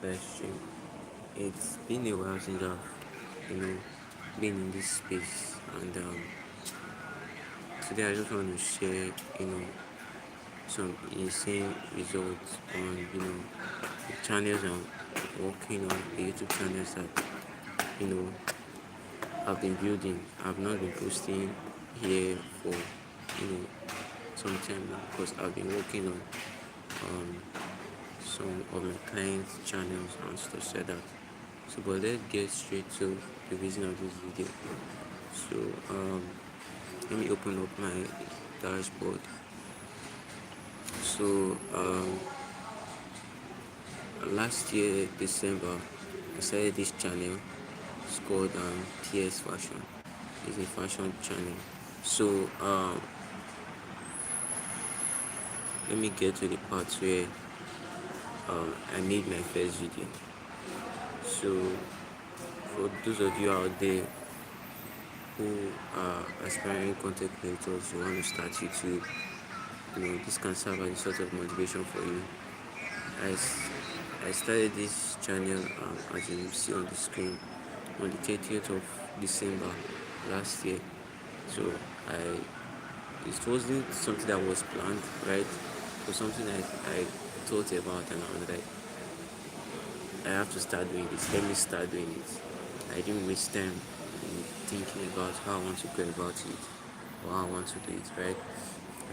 live stream. It's been a while since I've, you know, been in this space, and today I just want to share, some insane results on, the channels I'm working on, the YouTube channels that, you know, I've been building. I've not been posting here for, you know, some time now because I've been working on um some of my clients' channels and stuff like that. So, but let's get straight to the reason of this video. So, let me open up my dashboard. So, last year December, I started this channel. It's called TS Fashion. It's a fashion channel. So, let me get to the part where I made my first video. So, for those of you out there who are aspiring content creators who want to start YouTube, this can serve as a sort of motivation for you. I started this channel, as you see on the screen, on the 30th of December last year. So I it wasn't something that was planned, right? It was something I thought about, and I was like, I have to start doing this. Let me start doing it. I didn't waste time in thinking about how I want to go about it or how I want to do it, right?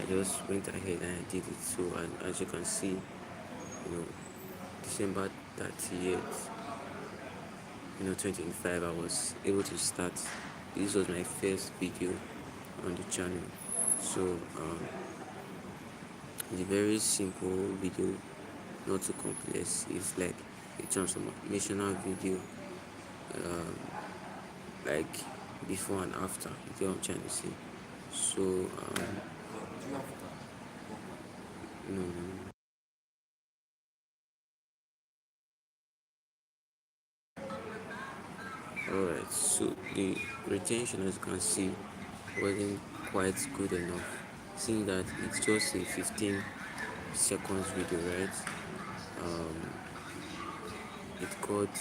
I just went ahead and I did it. So, and as you can see, December 30th, 2025, I was able to start. This was my first video on the channel. So, it's a very simple video, not too complex. It's like a transformational video, um, like before and after. You get what I'm trying to say? So, no, no, no. Alright, so the retention, as you can see, wasn't quite good enough, seeing that it's just a 15 seconds video, right? um it got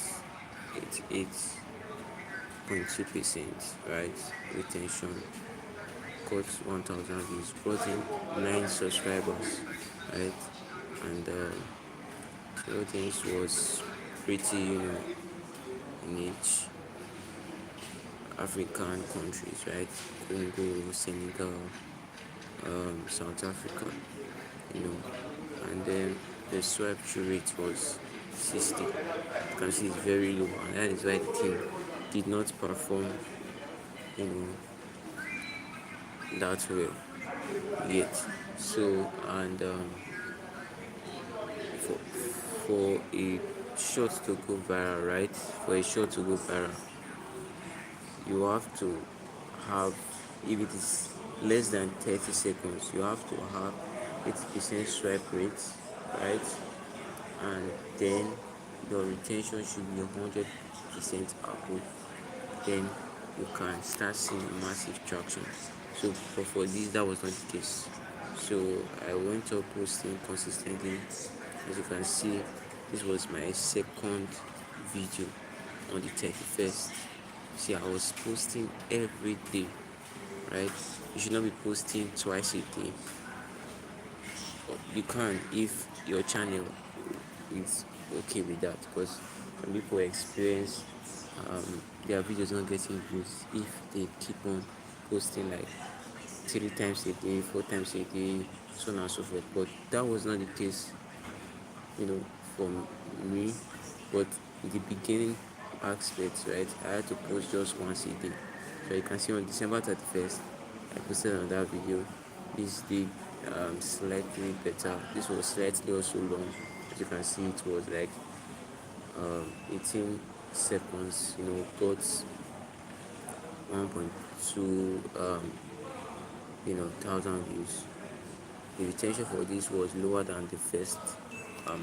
88.2%, right? Retention, got 1000 views, brought in 9 subscribers, right? And the audience was pretty, in each African countries, right? Congo, Senegal, South Africa, you know, and then the swipe through rate was 60. You can see it's very low, and that is why the team did not perform, you know, that well yet. So, and for for a shot to go viral, right? For a shot to go viral, you have to have, if it is less than 30 seconds, you have to have 80% swipe rate, right? And then your retention should be 100% above. Then you can start seeing massive traction. So, but for this, that was not the case. So I went up posting consistently. As you can see, this was my second video on the 31st. See, I was posting every day, right? You should not be posting twice a day. You can if your channel is okay with that, because some people experience their videos not getting views if they keep on posting like 3 times a day, 4 times a day, so on and so forth. But that was not the case, for me. But in the beginning aspect, right, I had to post just once a day. So you can see on December 31st, I posted another video. This did slightly better. This was slightly also long. As you can see, it was like 18 seconds, got 1.2 thousand views. The retention for this was lower than the first,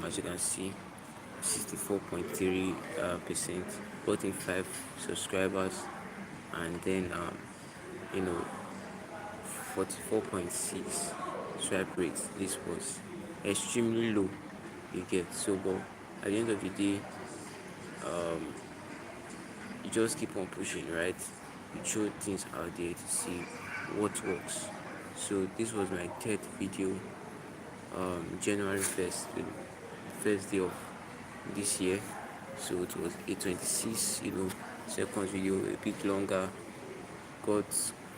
as you can see, 64.3%, got in 5 subscribers, and then you know 44.6 swipe rate. This was extremely low, you get. So, but at the end of the day, you just keep on pushing, right? You throw things out there to see what works. So this was my third video, January 1st, the first day of this year. So it was 826, second video a bit longer, got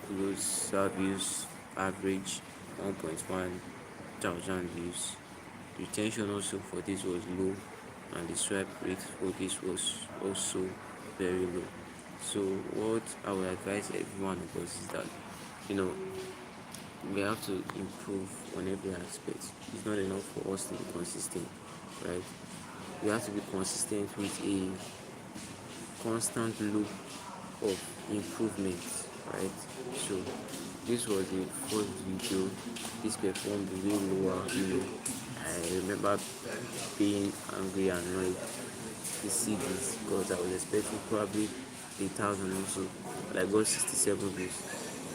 close views, average 1.1 thousand views. Retention also for this was low, and the swipe rate for this was also very low. So what I would advise everyone of us is that, you know we have to improve on every aspect. It's not enough for us to be consistent, right? We have to be consistent with a constant loop of improvement, right? So this was the first video. This performed way lower. I remember being angry and annoyed to see this because I was expecting probably 8,000 also, but I got 67 views.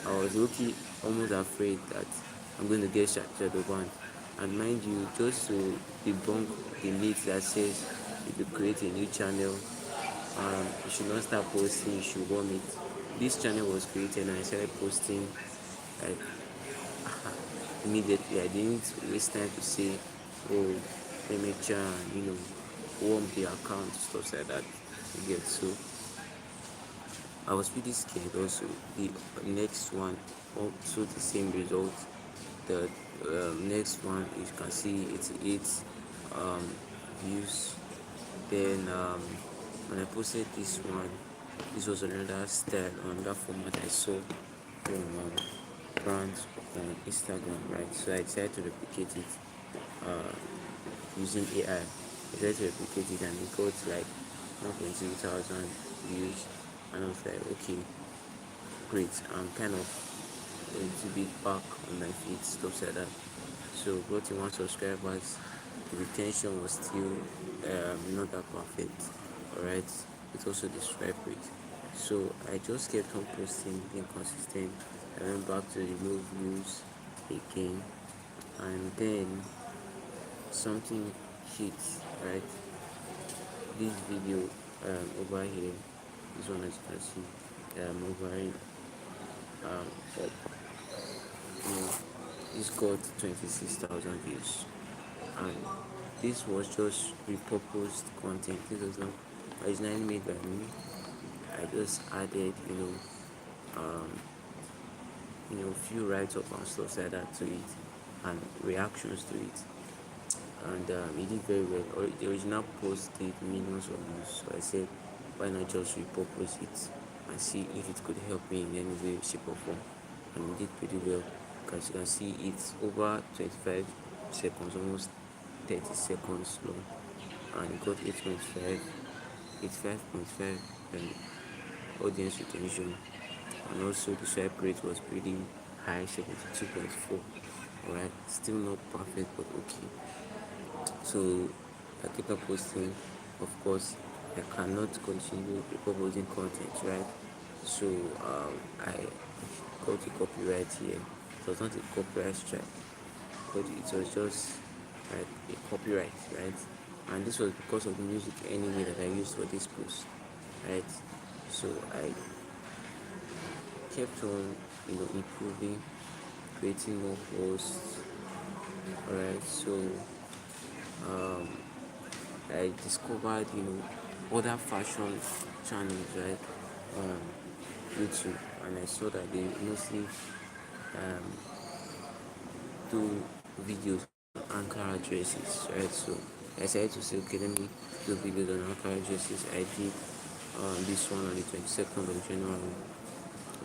I was lucky, almost afraid that I'm going to get shadow banned. And mind you, just to debunk the myth that says if you create a new channel, you should not start posting, you should warm it. This channel was created and I started posting like immediately. I didn't waste time to say, oh, let me try and, warm the account, stuff like that. You get. So I was pretty scared also. The next one, also the same result. The next one, you can see it's 8 views. Then when I posted this one, this was another style, another format I saw from brands on Instagram, right? So I decided to replicate it using AI. I decided to replicate it and it got like 1.2 thousand views. And I was like, okay, great. I'm kind of a little bit back on my feet, stuff like that. So got to 1 subscribers. The retention was still not that perfect. Alright, it's also the swipe rate. So I just kept on posting, being consistent. I went back to the low views again, and then something hit, right? This video over here, this one as you can see, over here, up, you know, it's got 26,000 views, and this was just repurposed content. This was not originally made by me. I just added, few write-up and stuff like that to it, and reactions to it, and it did very well. The original post did millions of views, so I said, why not just repurpose it and see if it could help me in any way, shape, or form, and it did pretty well. Because you can see it's over 25 seconds, almost 30 seconds long, and it got 8.5, 85.5 audience retention, and also the swipe rate was pretty high, 72.4. Alright, still not perfect, but okay. So I keep on posting. Of course, I cannot continue proposing content, right? So I got a copyright here. It was not a copyright strike, but it was just like a copyright, right? And this was because of the music anyway that I used for this post, right? So I kept on, improving, creating more posts. Alright, so I discovered, other fashion channels, right, on YouTube, and I saw that they mostly do videos on Ankara dresses, right? So I decided to say, okay, let me do videos on Ankara dresses. I did this one on the 22nd of January.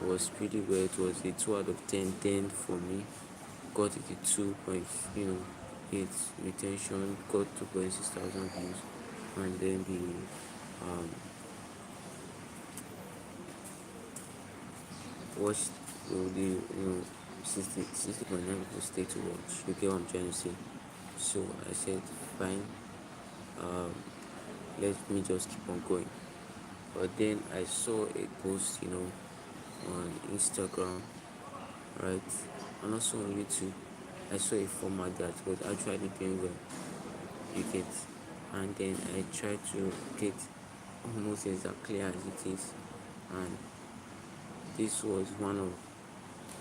It was pretty well. It was a 2 out of 10, 10 for me. Got it a 2.8 retention, got 2.6 thousand views, and then the watched the 60.9 people stay to watch. You get what I'm trying to say? So I said, fine, let me just keep on going. But then I saw a post, on Instagram, right, and also on YouTube. I saw a format that was actually doing well. You get, and then I tried to get almost exactly as it is. And this was one of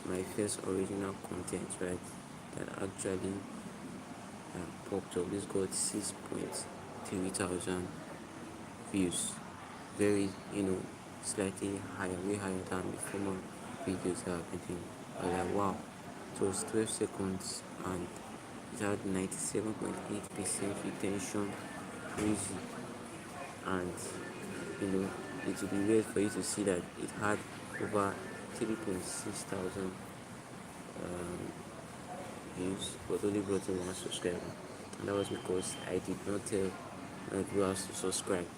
my first original content, right, that actually popped up. This got 6.3 thousand views. Very, slightly higher, way higher than the former videos that I've been doing. I was like, wow. It was 12 seconds and it had 97.8% retention. Crazy. And it would be weird for you to see that it had over 3.6 thousand views, but only brought in one subscriber. And that was because I did not tell my viewers to subscribe.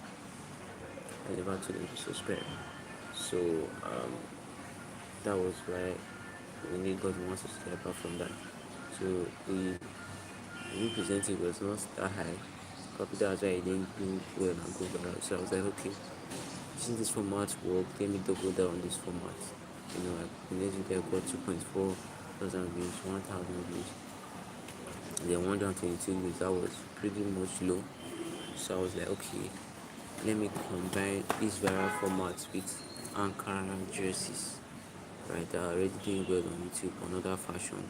I never told them to subscribe. So that was why we only got one subscriber from that. So the representing was not that high. Probably that's why I didn't do well and go viral. So I was like, okay, since this format work, let me double down on this format. The next video I got 2.4 thousand views, 1,000 views. And then 122 views, that was pretty much low. So I was like, okay, let me combine these viral formats with Ankara jerseys, right? That are already doing well on YouTube, another fashion,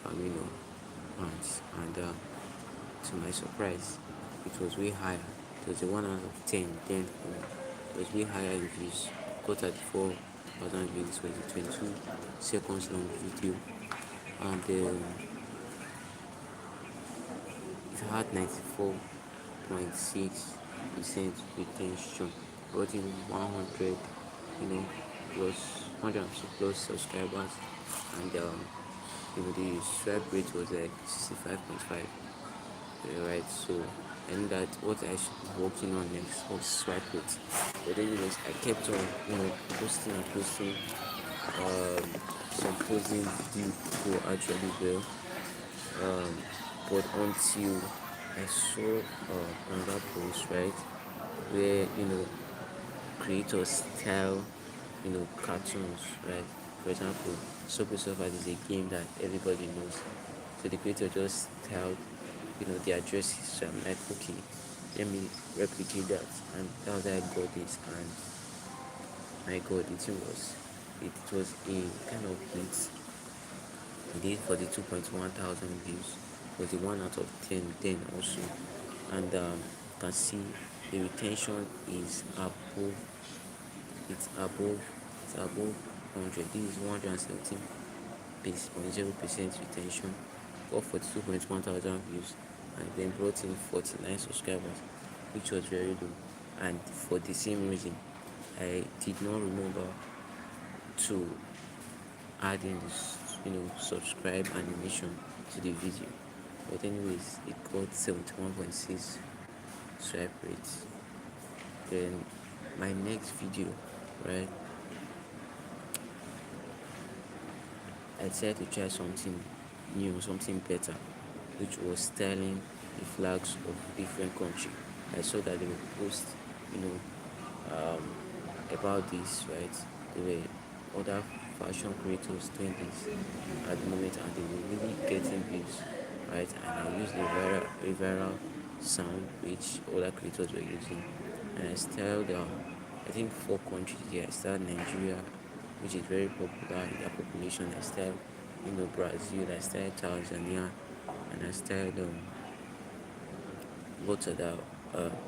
brands. And to my surprise, it was way higher. It was a 1 out of 10. Then it was way higher in views. Got 34,000 views. It was a 22 seconds long video, and it had 94.6% retention. Got in 100, plus 100 plus subscribers, and the swipe rate was like 65.5. Right, so I knew that what I should be working on next was swipe rate. But anyways, I kept on posting and posting. Some posting did go actually well, but until I saw another post, right, where creators tell cartoons, right. For example, Subway Surfers is a game that everybody knows, so the creator just tell the addresses. So I'm like, okay, let me replicate that, and that was how I got this. And my god, it was a kind of hit. It did 42.1 thousand views. It was a 1 out of 10 then also. And you can see the retention is above, it's above 100. This is 117.0% retention. Got 42.1 thousand views, and then brought in 49 subscribers, which was very low. And for the same reason, I did not remember to add in this, subscribe animation to the video. But anyways, it got 71.6 swipe rates. Then my next video, right, I decided to try something new, something better, which was styling the flags of different countries. I saw that they would post, about this, right? There were other fashion creators doing this at the moment, and they were really getting views, right? And I used a viral sound which other creators were using, and I styled, I think 4 countries here. I styled Nigeria, which is very popular in their population. I styled, Brazil. I styled Tanzania, and I styled what other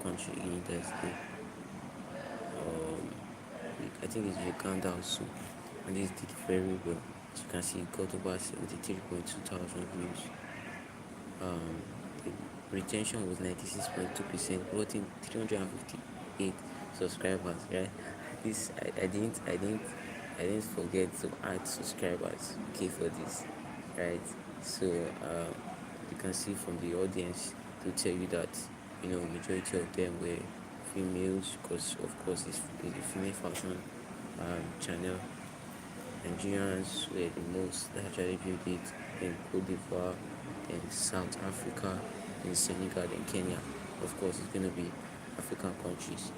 country in this. I think it's Uganda also, and this did very well. As you can see, it got over 73.2 thousand views. The retention was 96.2%, brought in 358 subscribers. Right, this I didn't forget to add subscribers. Okay, for this, right? So you can see from the audience to tell you that majority of them were females, because of course it's a female fashion channel. Nigerians were the most that actually viewed it, in Cote d'Ivoire, in South Africa, in Senegal, in Kenya. Of course, it's going to be African countries,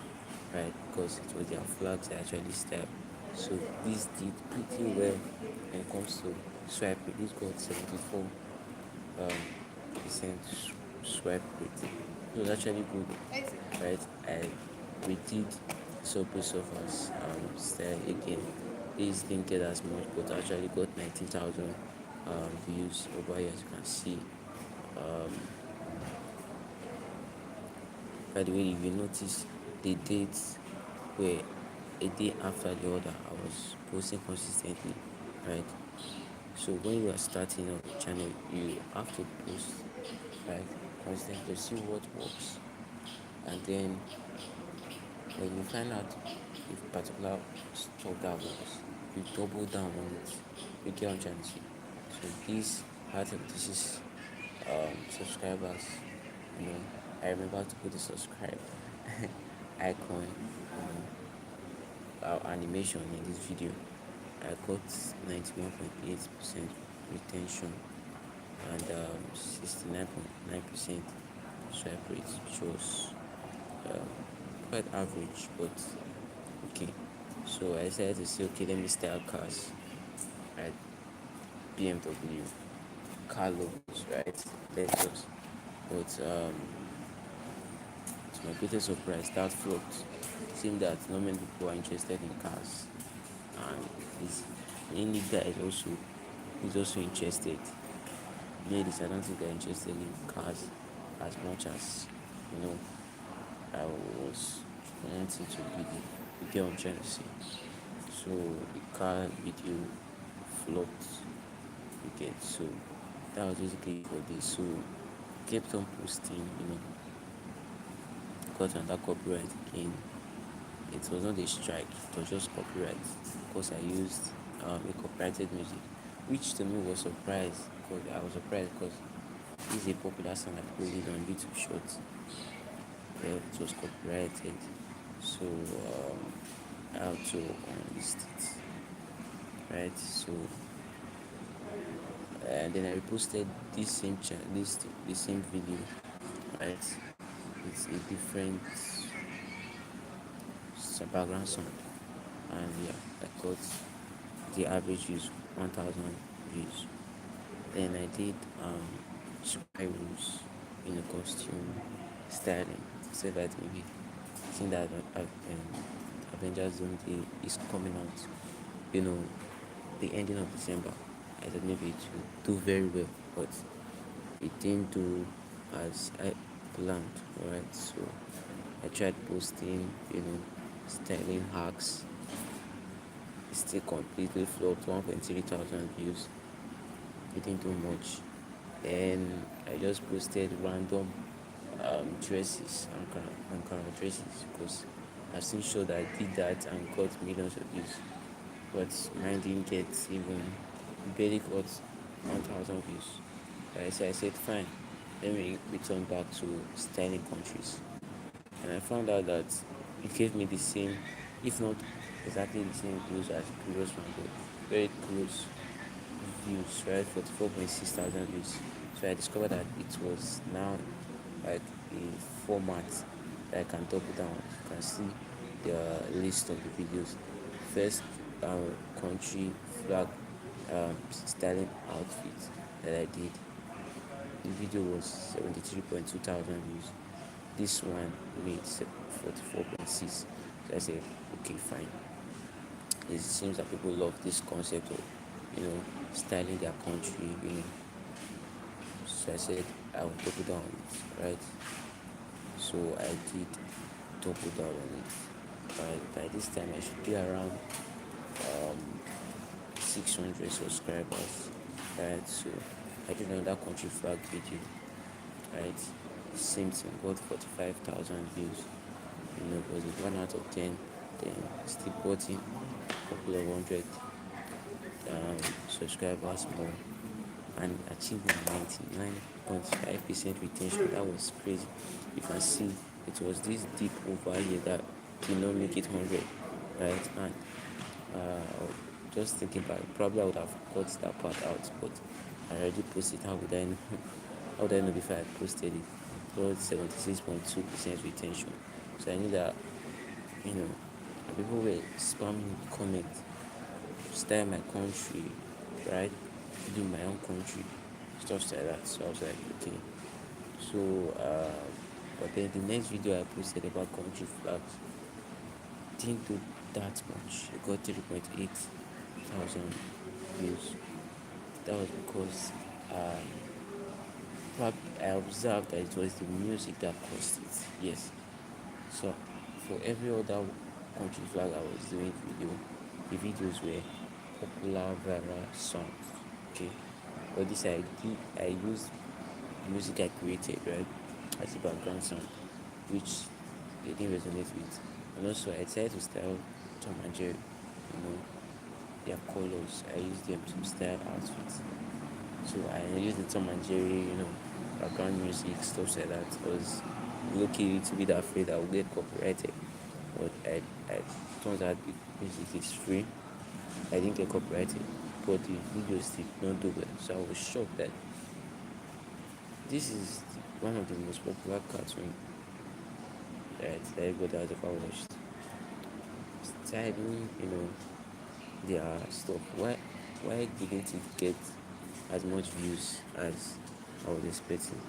right? Because it was their flags that actually styled. So this did pretty well when it comes to swipe rate. This got 74 percent swipe rate. It was actually good, right? I we did Subway Surfers style again. This didn't get as much, but actually got 19,000 views over here, as you can see. Um, by the way, if you notice, the dates were a day after the other. I was posting consistently, right? So when you are starting up a channel, you have to post like consistently to see what works, and then when you find out if particular stuff that works, you double down on it. You get what I'm trying to say. So this part of this is subscribers. You know, I remember to put the subscribe icon, animation in this video. I got 91.8% retention and 69.9% swipe rate, which was um, quite average, but okay. So I decided to say, okay, let me style cars, right? BMW, car logos, right? Lexus. But to my greatest surprise, that flopped. It seemed that not many people are interested in cars, and this any guy is also interested. Ladies, I don't think they're interested in cars as much as you know I was wanting to be. You get what I'm trying to say. So the car video flopped. You get, so that was basically for this. So kept on posting, got under copyright again. It was not a strike, it was just copyright because I used a copyrighted music, which to me was surprised because I was surprised because this is a popular song that people did on YouTube Shorts. Yeah, it was copyrighted, so I had to unlist it, right? So and then I reposted this same this same video, right? It's a different background song, and yeah, I got the average views 1,000 views. Then I did Spy Rules in a costume styling, so that maybe seeing that Avengers Zone Day is coming out, you know, the ending of December. I thought maybe it would do very well, but it didn't do as I planned, alright? So I tried posting, styling hacks. It still completely flopped, 1.3 thousand views. It didn't do much. Then I just posted random dresses, Ankara dresses, because I've seen shows that I did that and got millions of views. But mine didn't get even, barely got 1,000 views. So I said, fine, let me return back to styling countries. And I found out that it gave me the same, if not exactly the same views as the previous one, but very close views, right? 44.6 thousand views. So I discovered that it was now like a format that I can double down. You can see the list of the videos. First country flag styling outfit that I did. The video was 73.2 thousand views. This one made 44.6. So I said, okay, fine. It seems that people love this concept of, styling their country, So I said I would double down on it, right? So I did double down on it. By this time, I should be around 600 subscribers, right? So I did another country flag video, right? Same thing, got 45,000 views. It was a 1 out of 10. Then still got in a couple of hundred subscribers more and achieved 99.5% retention. That was crazy. You can see it was this deep over here that did not make it 100, right? And just thinking back, probably I would have cut that part out, but I already posted. How would I know? How would I know before I posted it? It was 76.2% retention. So I knew that, people were spamming comments, style my country, right? Do my own country, stuff like that. So I was like, okay. So But then the next video I posted about country flags didn't do that much. It got 3.8 thousand views. That was because I observed that it was the music that caused it. Yes. So for every other country flag I was doing the videos were popular viral songs. Okay. But this I used music I created, right, as a background sound, which they didn't resonate with. And also I decided to style Tom and Jerry, their colors. I used them to style outfits. So I used the Tom and Jerry, background music, stuff like that. I was lucky to be that afraid I would get copyrighted. But I turns out the music is free. I didn't get copyrighted, but the videos did not do well. So I was shocked that this is one of the most popular cartoons that everybody has ever watched. Styling, their stuff. Why didn't it get as much views as I was expecting?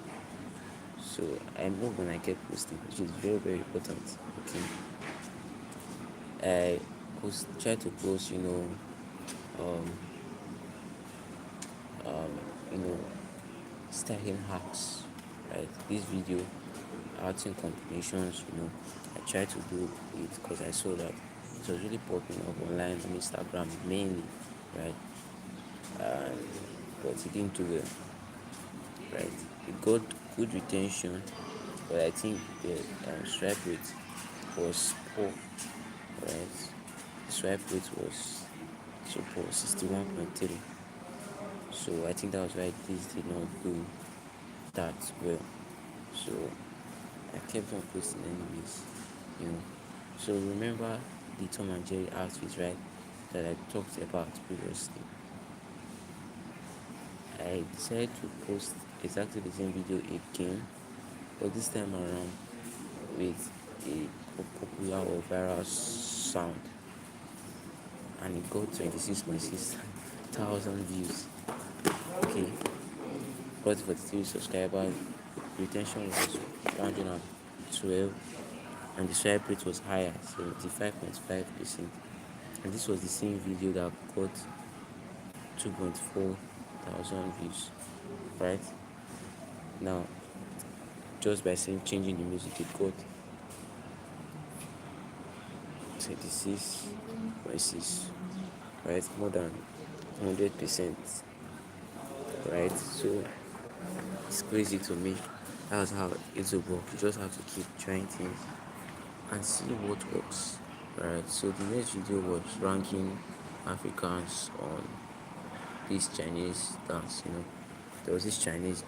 So I know when I get posting, which is very, very important. Okay. I try to post, um, um, you know, styling hacks, right? This video, arting combinations, I try to do it because I saw that it was really popping up online on Instagram mainly, right? But it didn't do well, right? It got good retention, but I think the swipe rate was poor, right? The swipe rate was so poor, 61.3. So I think that was why this did not do that well. So I kept on posting anyways, you know. So remember the Tom and Jerry outfit, right? That I talked about previously. I decided to post exactly the same video again, but this time around with a popular or viral sound, and it got 26.6 thousand views. Okay, got 43 subscribers. Retention was 112, and the swipe rate was higher, 75.5%. And this was the same video that got 2.4 thousand views, right? Now, just by changing the music, it got 26.6, right? More than 100%, right? So it's crazy to me. That's how it's a work. You just have to keep trying things and see what works, right? So the next video was ranking Africans on this Chinese dance. There was this Chinese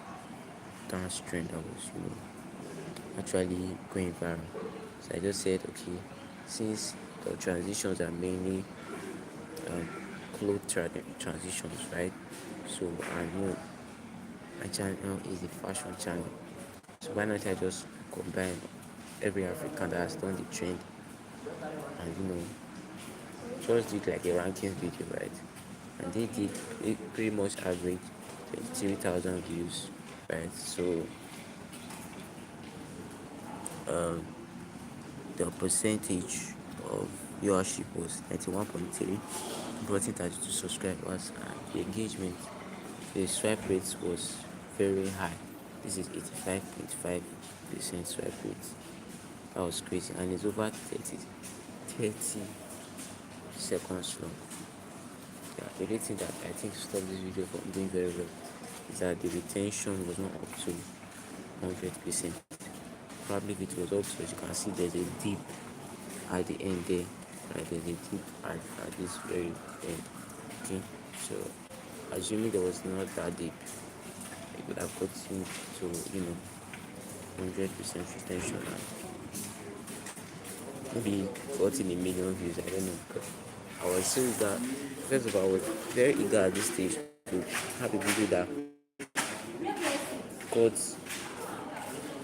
dance trend that was, actually going viral. So I just said, okay, since the transitions are mainly clothes transitions, right? So, and my channel is a fashion channel. So why not I just combine every African that has done the trend and just did like a ranking video, right? And they pretty much average 23,000 views, right? So the percentage of viewership was 91.3, brought in 32 subscribers, and the engagement, the swipe rate was very high. This is 85.5% swipe rate. That was crazy, and it's over 30 seconds long. Yeah, the only thing that I think stopped this video from doing very well is that the retention was not up to 100%. Probably if it was up to, as you can see, there's a dip at the end there, right? There's a dip at this very end. Okay, so assuming there was not that deep, it would have gotten to 100% retention and maybe gotten a million views. I don't know, but I was so eager. First of all, I was very eager at this stage to have a video that got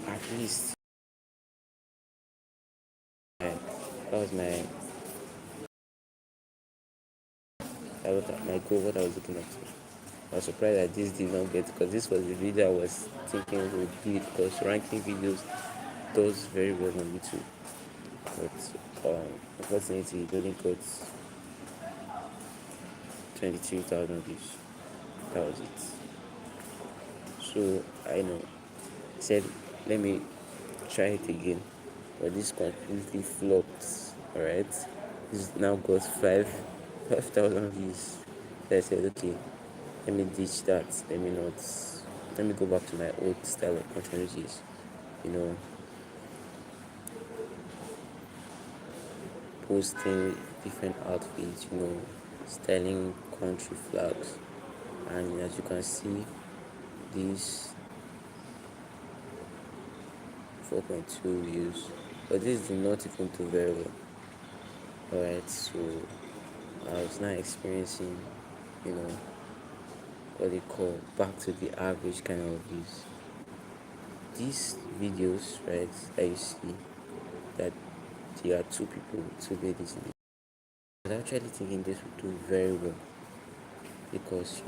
at least that was my goal, what I was looking at. I was surprised that this did not get, because this was the video I was thinking would be, because ranking videos does very well on YouTube, but unfortunately it only got 22,000 views. That was it. So I know, said, let me try it again, but this completely flopped. Alright, this now got 5,000 views. So I said, okay, let me ditch that. Let me go back to my old style of content, which is, you know, posting different outfits, styling country flags. And as you can see, these 4.2 views, but this did not even do very well. Alright, so I was now experiencing, what they call back to the average kind of views. These videos, right, that you see, that there are two people, two ladies in it. I was actually thinking this would do very well because,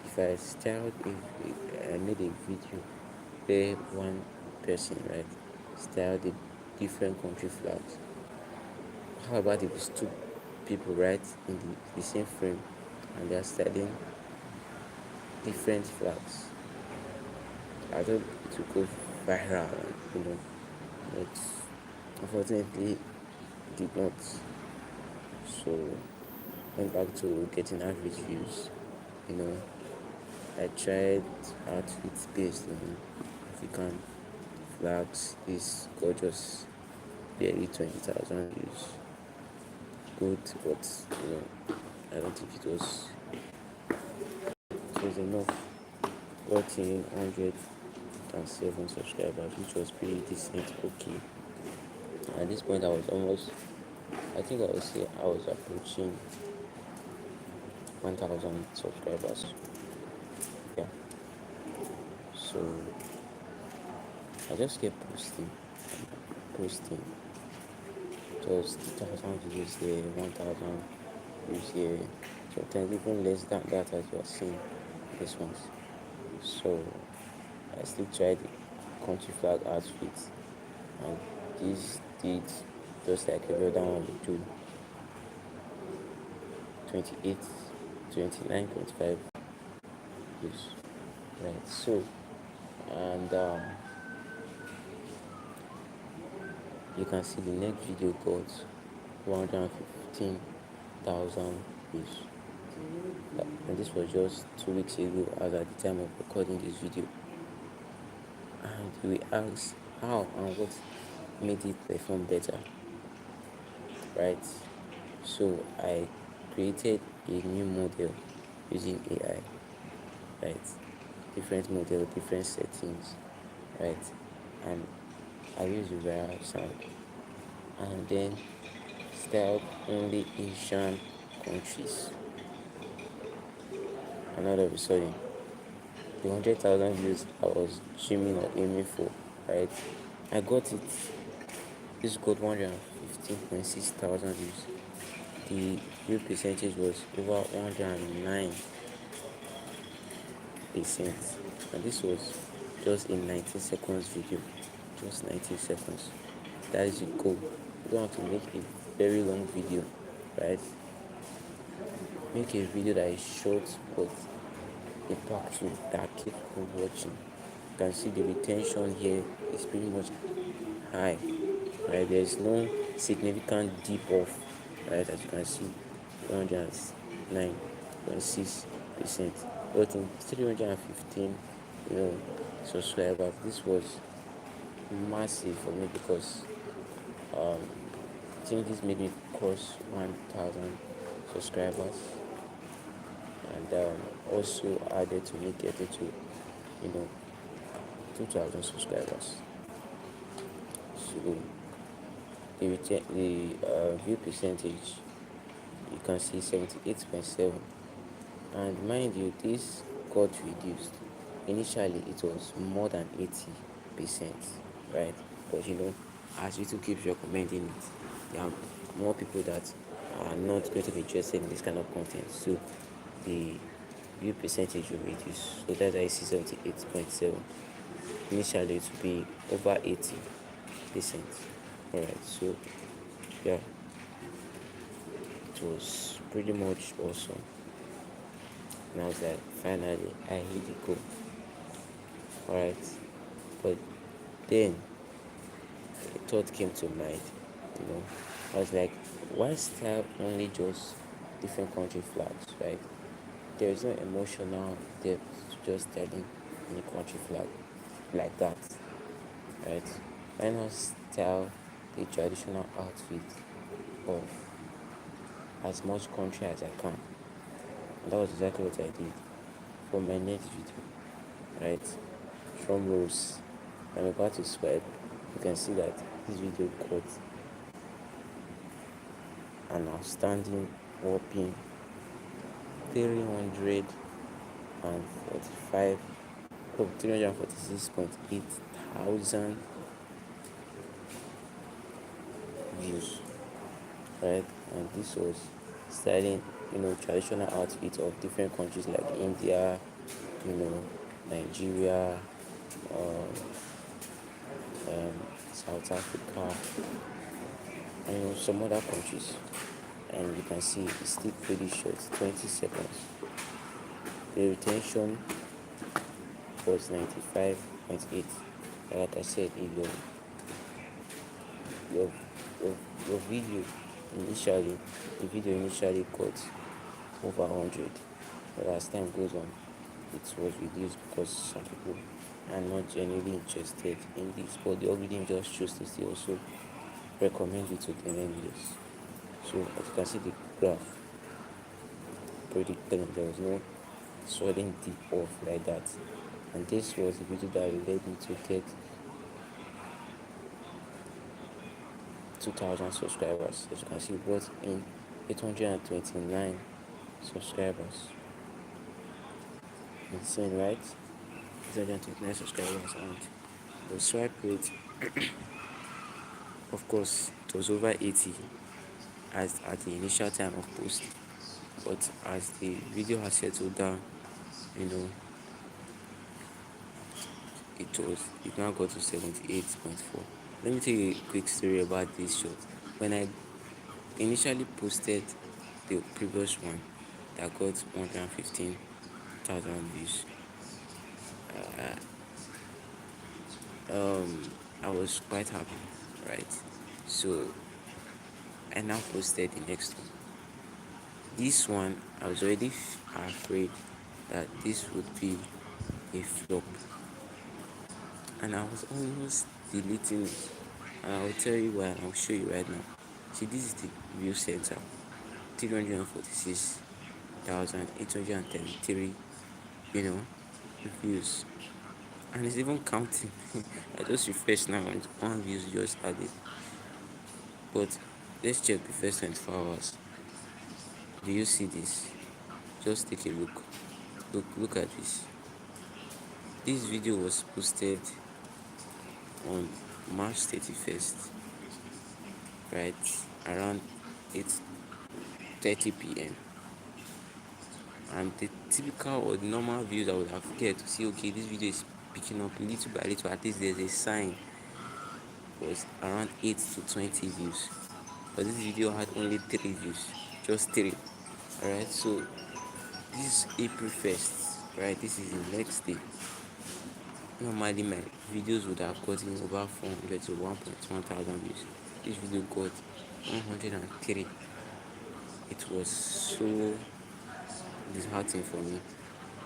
if I made a video where one person, right, styled the different country flags. How about if it's two people, right, in the same frame, and they are styling different flags? I thought it would go viral, but unfortunately did not. So went back to getting average views. I tried outfits based on African flags. This gorgeous, barely 20,000 views. Good, but I don't think it was enough. Got in 107 subscribers, which was pretty decent. Okay. At this point, I think I would say I was approaching 1,000 subscribers. Yeah. So I just kept posting. Just 2,000 views there, 1,000 views here. Sometimes even less than that, as you are seeing this ones. So I still tried the country flag outfits, and this did just like every other one we do. 28, 29, 25 views. Right. So, and you can see the next video got 115,000 views. And this was just 2 weeks ago, as at the time of recording this video. And we asked how and what made it perform better, right? So I created a new model using AI, right? Different model, different settings, right? And I use the viral sound, and then styled only Asian countries. And all of a sudden, the 100,000 views I was dreaming or aiming for, right? I got it. This got 115.6 thousand views. The view percentage was over 109%. And this was just a 19 seconds video. Just 19 seconds. That is the goal. You don't have to make a very long video, right? Make a video that is short but impactful, that keeps people watching. You can see the retention here is pretty much high, right? There is no significant dip off, right? As you can see, 109.6%. But in 315, subscribers, this was massive for me because I think this made me cross 1,000 subscribers, and also added to me getting to 2,000 subscribers. So the view percentage, you can see 78.7, and mind you, this got reduced. Initially it was more than 80%, right? But as YouTube keeps recommending it, there are more people that are not going to be interested in this kind of content, so the view percentage will reduce. So that's why I see 78.7. Initially it will be over 80, decent. Alright, so yeah, it was pretty much awesome. And I was like, finally, I hit the goal. Alright, but then a thought came to mind. You know, I was like, why style only just different country flags, right? There is no emotional depth to just telling any country flag like that, right? Why not style the traditional outfit of as much country as I can? And that was exactly what I did for my next video, right? Drum rolls. I'm about to swipe. You can see that this video got an outstanding whopping 345 346.8 thousand views, right? And this was styling, traditional outfits of different countries like India, Nigeria, um, South Africa, and some other countries. And you can see it's still pretty short, 20 seconds. The retention was 95.8. Like I said, if your, your, your video the video initially got over 100, but as time goes on, it was reduced because some people are not genuinely interested in this, but the algorithm just chose to still also recommend it to them anyways. So as you can see, the graph pretty clean. There was no sudden dip off like that, and this was the video that led me to get 2,000 subscribers. As you can see, we brought in 829 subscribers. Insane, right? 829 subscribers, and the swipe rate, of course, it was over 80 as at the initial time of post, but as the video has settled down, you know, it now got to 78.4. Let me tell you a quick story about this shot. When I initially posted the previous one that got 115,000 views, I was quite happy, right? So I now posted the next one. This one, I was already afraid that this would be a flop, and I was almost deleting it. And I'll tell you why, and I'll show you right now. See, this is the view center, 346,833, views, and it's even counting. I just refreshed now and one views just added. But let's check the first 24 hours. Do you see this? Just take a look. Look at this. This video was posted on March 31st, right? Around 8:30 p.m. And the typical or the normal views I would have get to see, okay, this video is picking up little by little, at least there's a sign, was around 8 to 20 views. But this video had only 3 views, just 3. Alright, so this is April 1st, right? This is the next day. Normally my videos would have gotten over 400 to 1.1 thousand views. This video got 103. It was so disheartening for me.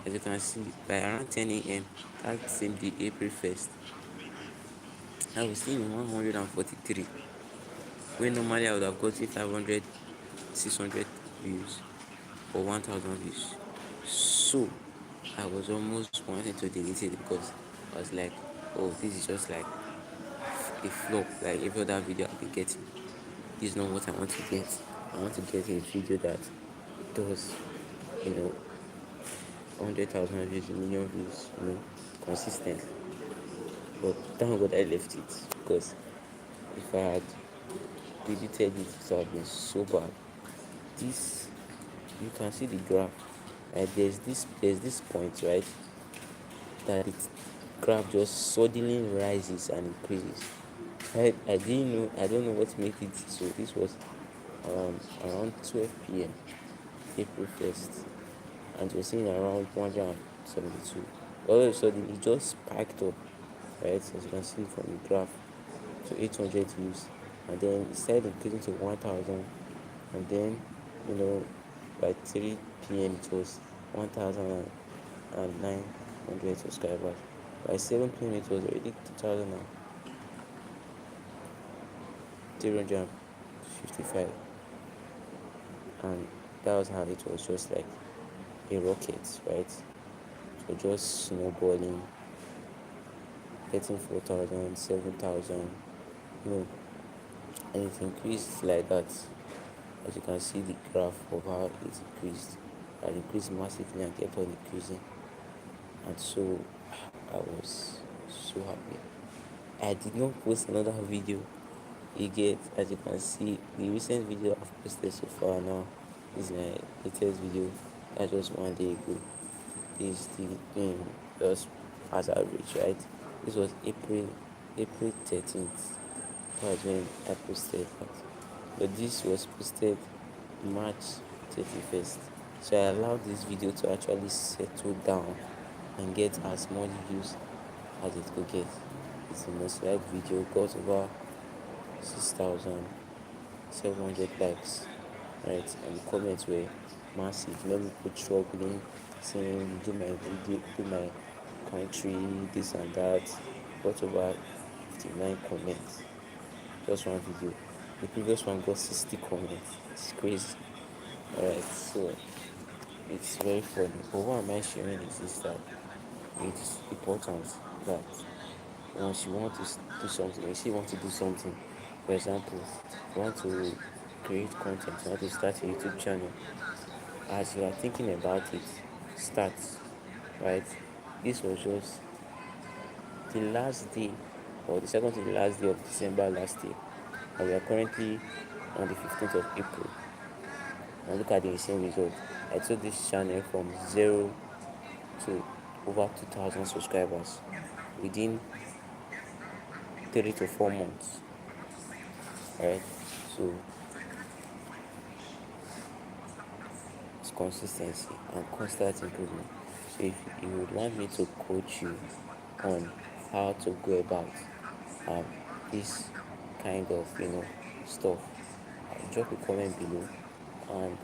As you can see, by around 10 a.m. that same day, April 1st, I was seeing 143. When normally I would have gotten 500, 600 views or 1,000 views. So I was almost wanting to delete it because I was like, oh, this is just like a flop, like every other video I'll be getting. This is not what I want to get. I want to get a video that does, 100,000 views, a million views, consistently. But thank God I left it, because if I had deleted it, it would have been so bad. This, you can see the graph. There's this point, right, that the graph just suddenly rises and increases. I didn't know. I don't know what made it. So this was around 12 p.m. April 1st, and it was seen around 172. All of a sudden, it just spiked up, right? As you can see from the graph, to 800 views, and then it started increasing to 1,000, and then by 3 p.m. it was 1,900 subscribers. By 7 p.m. it was already 2,355, and that was how it was just like a rocket, right? So just snowballing, getting 4,000, 7,000, you know, and it increased like that. As you can see the graph of how it increased. It increased massively and kept on increasing. And so I was so happy. I did not post another video. You get, as you can see, the recent video I've posted so far now is my latest video. That's just one day ago. Is the just as average, right? This was April 13th. That was when I posted that. But this was posted March 31st. So I allowed this video to actually settle down and get as much views as it could get. It's the most liked video, got over 6,700 likes, right? And the comments were massive. Many people struggling, saying, do my video, do my country, this and that. Got over 59 comments, just one video. The previous one got 60 comments. It's crazy. Alright, so it's very funny. But what am I sharing is this, that it's important that once you want to do something, you see you want to do something, for example, you want to create content, you want to start a YouTube channel, as you are thinking about it, start, right? This was just the last day, or the second to the last day of December last year, and we are currently on the 15th of April. And look at the same result. I took this channel from zero to over 2,000 subscribers within 3 to 4 months. Right? So it's consistency and constant improvement. So if you would want me to coach you on how to go about um, this kind of stuff, drop a comment below, and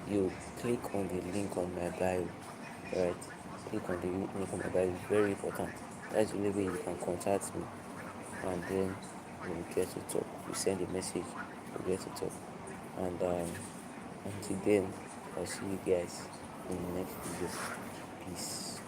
you click on the link on my bio. Right? Click on the link on my bio. It's very important. That's the only way you can contact me, and then we'll get to talk. You send a message, we'll get to talk. And until then, I'll see you guys in the next video. Peace.